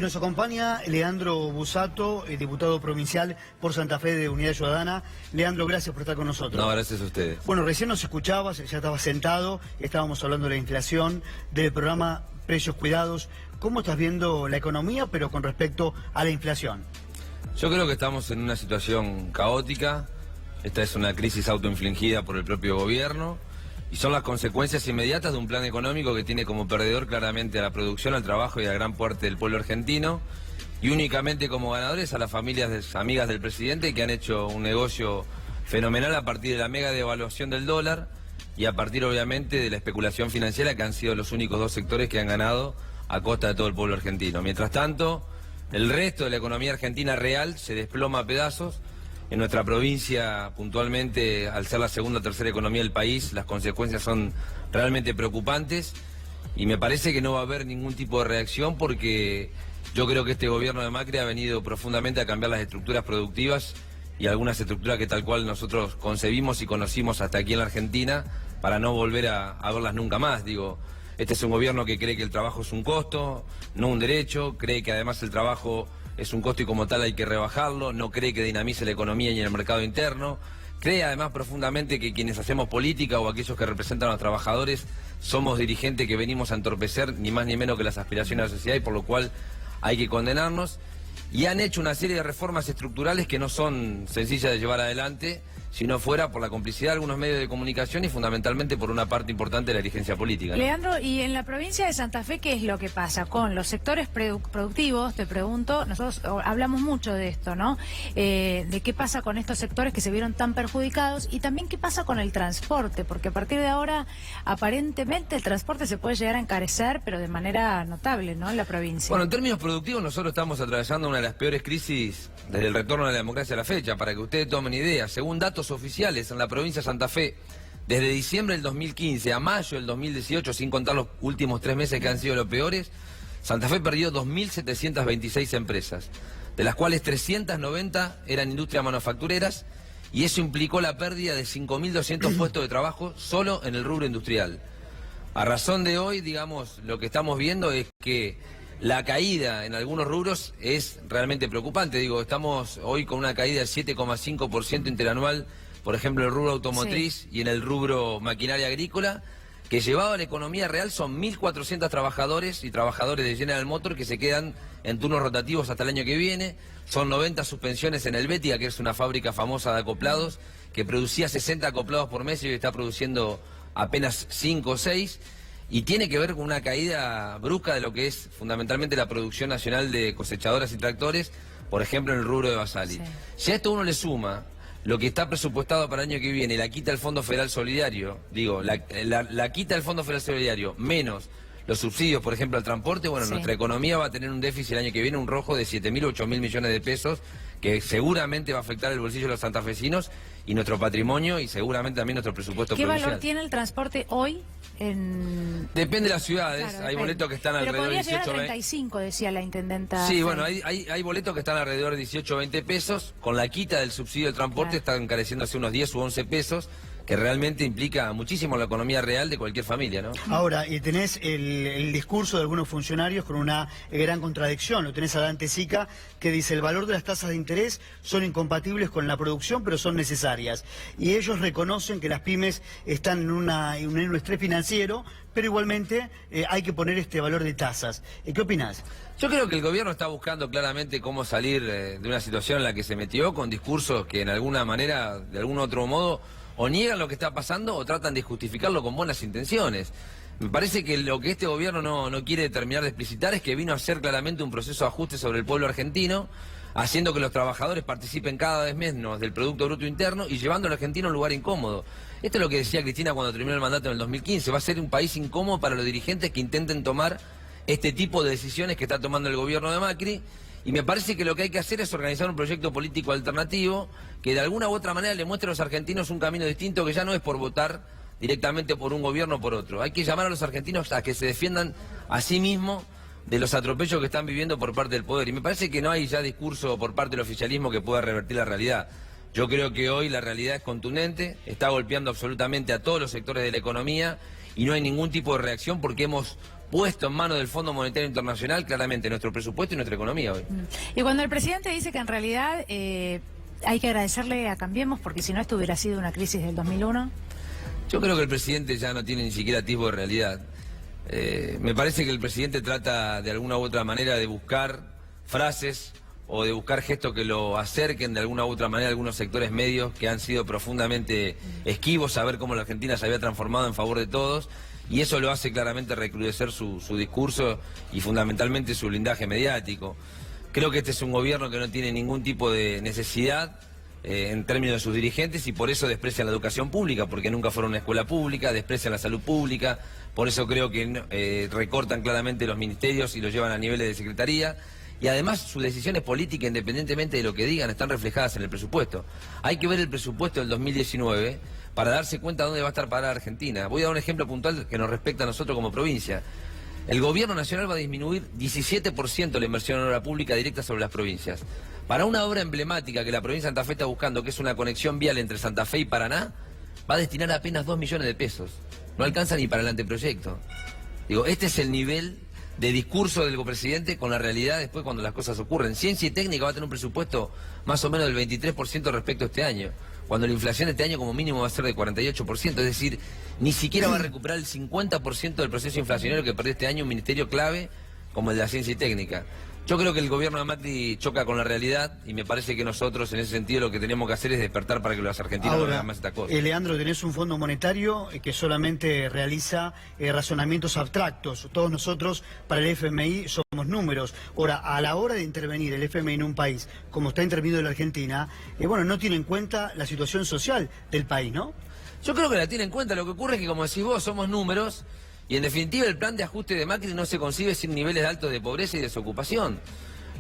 nos acompaña Leandro Busato, diputado provincial por Santa Fe de Unidad Ciudadana. Leandro, gracias por estar con nosotros. No, gracias a ustedes. Bueno, recién nos escuchabas, ya estabas sentado, estábamos hablando de la inflación, del programa Precios Cuidados. ¿Cómo estás viendo la economía, pero con respecto a la inflación? Yo creo que estamos en una situación caótica. Esta es una crisis autoinfligida por el propio gobierno y son las consecuencias inmediatas de un plan económico que tiene como perdedor claramente a la producción, al trabajo y a gran parte del pueblo argentino, y únicamente como ganadores a las familias amigas del presidente, que han hecho un negocio fenomenal a partir de la mega devaluación del dólar y a partir obviamente de la especulación financiera, que han sido los únicos dos sectores que han ganado a costa de todo el pueblo argentino. Mientras tanto, el resto de la economía argentina real se desploma a pedazos. En nuestra provincia, puntualmente, al ser la segunda o tercera economía del país, las consecuencias son realmente preocupantes y me parece que no va a haber ningún tipo de reacción, porque yo creo que este gobierno de Macri ha venido profundamente a cambiar las estructuras productivas y algunas estructuras que tal cual nosotros concebimos y conocimos hasta aquí en la Argentina, para no volver a verlas nunca más. Digo, este es un gobierno que cree que el trabajo es un costo, no un derecho, cree que además el trabajo es un costo y como tal hay que rebajarlo, no cree que dinamice la economía y el mercado interno, cree además profundamente que quienes hacemos política o aquellos que representan a los trabajadores somos dirigentes que venimos a entorpecer ni más ni menos que las aspiraciones de la sociedad, y por lo cual hay que condenarnos. Y han hecho una serie de reformas estructurales que no son sencillas de llevar adelante, si no fuera por la complicidad de algunos medios de comunicación y fundamentalmente por una parte importante de la dirigencia política, ¿no? Leandro, y en la provincia de Santa Fe, ¿qué es lo que pasa con los sectores productivos? Te pregunto, nosotros hablamos mucho de esto, ¿no? De qué pasa con estos sectores que se vieron tan perjudicados, y también qué pasa con el transporte, porque a partir de ahora aparentemente el transporte se puede llegar a encarecer, pero de manera notable, ¿no?, en la provincia. Bueno, en términos productivos nosotros estamos atravesando una de las peores crisis desde el retorno de la democracia a la fecha. Para que ustedes tomen idea, según datos oficiales en la provincia de Santa Fe, desde diciembre del 2015 a mayo del 2018, sin contar los últimos 3 meses que han sido los peores, Santa Fe perdió 2.726 empresas, de las cuales 390 eran industrias manufactureras, y eso implicó la pérdida de 5.200 puestos de trabajo solo en el rubro industrial. A razón de hoy, digamos, lo que estamos viendo es que la caída en algunos rubros es realmente preocupante. Digo, estamos hoy con una caída del 7,5% interanual, por ejemplo, en el rubro automotriz, sí, y en el rubro maquinaria agrícola, que llevado a la economía real son 1.400 trabajadores y trabajadores de General Motors que se quedan en turnos rotativos hasta el año que viene. Son 90 suspensiones en Helvética, que es una fábrica famosa de acoplados, que producía 60 acoplados por mes y hoy está produciendo apenas 5 o 6. Y tiene que ver con una caída brusca de lo que es fundamentalmente la producción nacional de cosechadoras y tractores, por ejemplo en el rubro de Basali. Sí. Si a esto uno le suma lo que está presupuestado para el año que viene, la quita del Fondo Federal Solidario, digo, la quita del Fondo Federal Solidario, menos los subsidios, por ejemplo, al transporte, bueno, sí, nuestra economía va a tener un déficit el año que viene, un rojo de 7.000 o 8.000 millones de pesos, que seguramente va a afectar el bolsillo de los santafesinos y nuestro patrimonio y seguramente también nuestro presupuesto provincial. ¿Qué valor tiene el transporte hoy? Depende de las ciudades, claro, hay boletos que están alrededor de 18 a 35, decía la intendenta. Sí, bueno, hay boletos que están alrededor de 18 o 20 pesos, con la quita del subsidio del transporte, claro, están encareciendo hace unos 10 u 11 pesos, que realmente implica muchísimo la economía real de cualquier familia, ¿no? Ahora, y tenés el discurso de algunos funcionarios con una gran contradicción. Lo tenés a Dante Sica, que dice: el valor de las tasas de interés son incompatibles con la producción, pero son necesarias. Y ellos reconocen que las pymes están en un estrés financiero, pero igualmente hay que poner este valor de tasas. ¿Qué opinás? Yo creo que el gobierno está buscando claramente cómo salir de una situación en la que se metió, con discursos que en alguna manera, de algún otro modo, o niegan lo que está pasando o tratan de justificarlo con buenas intenciones. Me parece que lo que este gobierno no quiere terminar de explicitar es que vino a hacer claramente un proceso de ajuste sobre el pueblo argentino, haciendo que los trabajadores participen cada vez menos del Producto Bruto Interno y llevando al argentino a un lugar incómodo. Esto es lo que decía Cristina cuando terminó el mandato en el 2015. Va a ser un país incómodo para los dirigentes que intenten tomar este tipo de decisiones que está tomando el gobierno de Macri. Y me parece que lo que hay que hacer es organizar un proyecto político alternativo que de alguna u otra manera le muestre a los argentinos un camino distinto, que ya no es por votar directamente por un gobierno o por otro. Hay que llamar a los argentinos a que se defiendan a sí mismos de los atropellos que están viviendo por parte del poder. Y me parece que no hay ya discurso por parte del oficialismo que pueda revertir la realidad. Yo creo que hoy la realidad es contundente, está golpeando absolutamente a todos los sectores de la economía y no hay ningún tipo de reacción porque hemos puesto en manos del Fondo Monetario Internacional claramente nuestro presupuesto y nuestra economía hoy. Y cuando el presidente dice que en realidad hay que agradecerle a Cambiemos porque si no esto hubiera sido una crisis del 2001. Yo creo que el presidente ya no tiene ni siquiera atisbo de realidad. Me parece que el presidente trata de alguna u otra manera de buscar frases o de buscar gestos que lo acerquen de alguna u otra manera a algunos sectores medios que han sido profundamente esquivos a ver cómo la Argentina se había transformado en favor de todos, y eso lo hace claramente recrudecer su discurso y fundamentalmente su blindaje mediático. Creo que este es un gobierno que no tiene ningún tipo de necesidad en términos de sus dirigentes, y por eso desprecian la educación pública, porque nunca fueron una escuela pública, desprecian la salud pública, por eso creo que recortan claramente los ministerios y los llevan a niveles de secretaría, y además sus decisiones políticas, independientemente de lo que digan, están reflejadas en el presupuesto. Hay que ver el presupuesto del 2019 para darse cuenta de dónde va a estar parada Argentina. Voy a dar un ejemplo puntual que nos respecta a nosotros como provincia. El gobierno nacional va a disminuir 17% la inversión en obra pública directa sobre las provincias. Para una obra emblemática que la provincia de Santa Fe está buscando, que es una conexión vial entre Santa Fe y Paraná, va a destinar apenas 2 millones de pesos. No alcanza ni para el anteproyecto. Digo, este es el nivel de discurso del presidente con la realidad después cuando las cosas ocurren. Ciencia y técnica va a tener un presupuesto más o menos del 23% respecto a este año, cuando la inflación este año como mínimo va a ser de 48%, es decir, ni siquiera va a recuperar el 50% del proceso inflacionario que perdió este año un ministerio clave como el de la ciencia y técnica. Yo creo que el gobierno de Macri choca con la realidad y me parece que nosotros en ese sentido lo que tenemos que hacer es despertar para que los argentinos no hagan más esta cosa. Leandro, tenés un Fondo Monetario que solamente realiza razonamientos abstractos. Todos nosotros para el FMI somos números. Ahora, a la hora de intervenir el FMI en un país como está interviniendo la Argentina, bueno, no tiene en cuenta la situación social del país, ¿no? Yo creo que la tiene en cuenta. Lo que ocurre es que, como decís vos, somos números. Y en definitiva el plan de ajuste de Macri no se concibe sin niveles altos de pobreza y desocupación.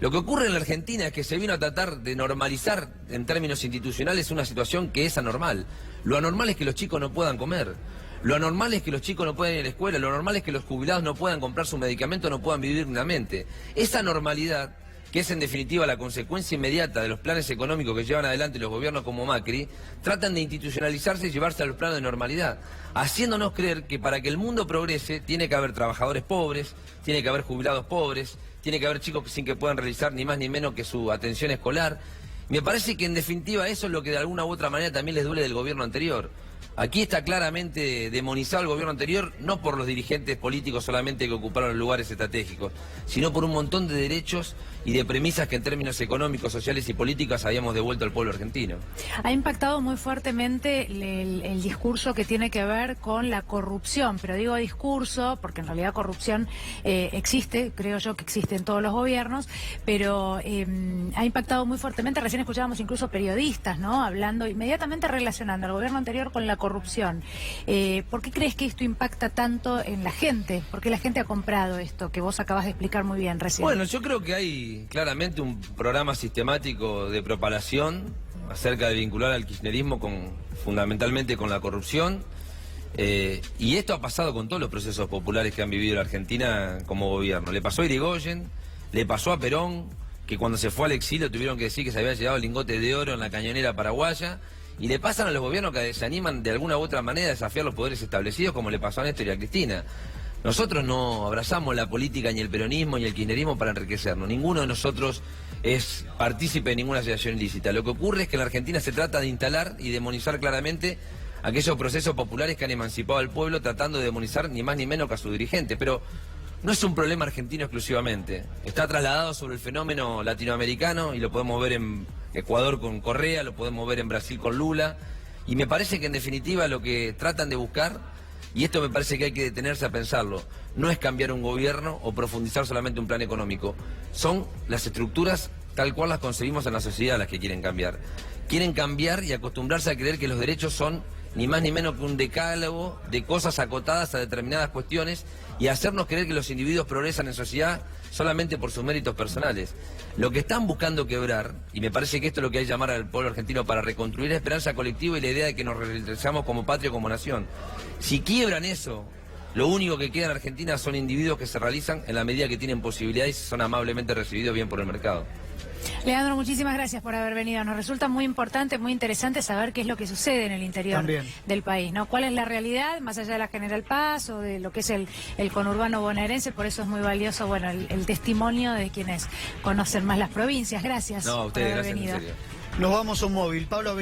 Lo que ocurre en la Argentina es que se vino a tratar de normalizar en términos institucionales una situación que es anormal. Lo anormal es que los chicos no puedan comer. Lo anormal es que los chicos no puedan ir a la escuela. Lo normal es que los jubilados no puedan comprar su medicamento, no puedan vivir dignamente. Esa normalidad, que es en definitiva la consecuencia inmediata de los planes económicos que llevan adelante los gobiernos como Macri, tratan de institucionalizarse y llevarse a los planos de normalidad, haciéndonos creer que para que el mundo progrese tiene que haber trabajadores pobres, tiene que haber jubilados pobres, tiene que haber chicos sin que puedan realizar ni más ni menos que su atención escolar. Me parece que en definitiva eso es lo que de alguna u otra manera también les duele del gobierno anterior. Aquí está claramente demonizado el gobierno anterior, no por los dirigentes políticos solamente que ocuparon los lugares estratégicos, sino por un montón de derechos y de premisas que en términos económicos, sociales y políticos habíamos devuelto al pueblo argentino. Ha impactado muy fuertemente el discurso que tiene que ver con la corrupción, pero digo discurso porque en realidad corrupción existe, creo yo que existe en todos los gobiernos, pero ha impactado muy fuertemente. Recién escuchábamos incluso periodistas, ¿no?, hablando, inmediatamente relacionando al gobierno anterior con la corrupción. ¿Por qué crees que esto impacta tanto en la gente? ¿Por qué la gente ha comprado esto que vos acabas de explicar muy bien recién? Bueno, yo creo que hay claramente un programa sistemático de propalación acerca de vincular al kirchnerismo fundamentalmente con la corrupción, y esto ha pasado con todos los procesos populares que han vivido la Argentina como gobierno. Le pasó a Irigoyen, le pasó a Perón, que cuando se fue al exilio tuvieron que decir que se había llevado el lingote de oro en la cañonera paraguaya. Y le pasan a los gobiernos que se animan de alguna u otra manera a desafiar los poderes establecidos, como le pasó a Néstor y a Cristina. Nosotros no abrazamos la política, ni el peronismo, ni el kirchnerismo para enriquecernos. Ninguno de nosotros es partícipe de ninguna asociación ilícita. Lo que ocurre es que en la Argentina se trata de instalar y demonizar claramente aquellos procesos populares que han emancipado al pueblo, tratando de demonizar ni más ni menos que a su dirigente. Pero no es un problema argentino exclusivamente. Está trasladado sobre el fenómeno latinoamericano y lo podemos ver en Ecuador con Correa, lo podemos ver en Brasil con Lula, y me parece que en definitiva lo que tratan de buscar, y esto me parece que hay que detenerse a pensarlo, no es cambiar un gobierno o profundizar solamente un plan económico, son las estructuras tal cual las concebimos en la sociedad las que quieren cambiar. Quieren cambiar y acostumbrarse a creer que los derechos son ni más ni menos que un decálogo de cosas acotadas a determinadas cuestiones y hacernos creer que los individuos progresan en sociedad solamente por sus méritos personales. Lo que están buscando quebrar, y me parece que esto es lo que hay que llamar al pueblo argentino para reconstruir la esperanza colectiva y la idea de que nos realizamos como patria o como nación. Si quiebran eso, lo único que queda en Argentina son individuos que se realizan en la medida que tienen posibilidades y son amablemente recibidos bien por el mercado. Leandro, muchísimas gracias por haber venido. Nos resulta muy importante, muy interesante saber qué es lo que sucede en el interior También del país, ¿no? ¿Cuál es la realidad, más allá de la General Paz o de lo que es el conurbano bonaerense? Por eso es muy valioso, bueno, el testimonio de quienes conocen más las provincias. Gracias. No, a ustedes, por haber gracias, venido. en serio. Nos vamos a un móvil. Pablo